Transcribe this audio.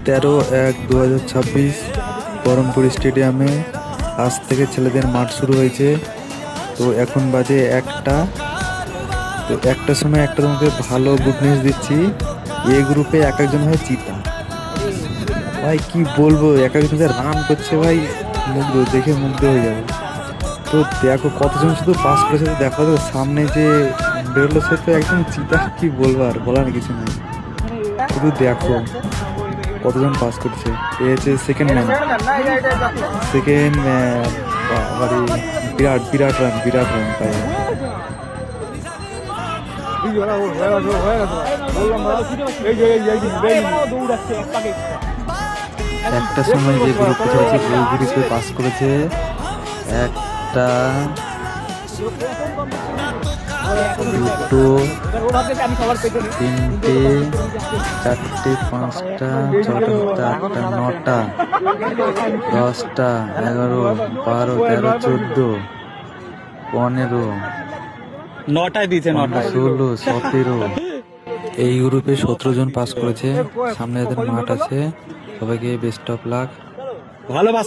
13/1/2026 বহরমপুর স্টেডিয়ামে আজ থেকে ছেলেদের মাঠ শুরু হয়েছে। তো এখন বাজে 1টা। তো 1টার সময় একটা তোমাকে ভালো গুড নিউজ দিচ্ছি, এ গ্রুপে এক একজন হয় চিতা। ভাই কি বলবো, এক একজন যে রান করছে ভাই, দেখে মুগ্ধ হয়ে যাবে। তো দেখো কতজন শুধু পাস করেছে, তো দেখো তো সামনে যে বেরোলো সে তো একদম চিতা, কি বলবো আর বলার কিছু নেই। শুধু দেখো কতজন পাস করছে। এ হচ্ছে সেকেন্ড ম্যান, সেকেন্ড ম্যান। বাবারে, বিরাট বিরাট রান, বিরাট রান পাই। একটা সময় যে গ্রুপে চলছে সেই গ্রুপে পাস করেছে একটা, দুটো, তিনটে, চারটে, পাঁচটা, ছটা, সাতটা, আটটা, নটা, 10টা, 11, 12, 13, 14, 15, 9টায় দিয়েছে, 9টায় 16, 17। এই গ্রুপে 17 জন পাস করেছে। সামনে এদের মাঠ আছে। সবাইকে বেস্ট অফ লাক। ভালো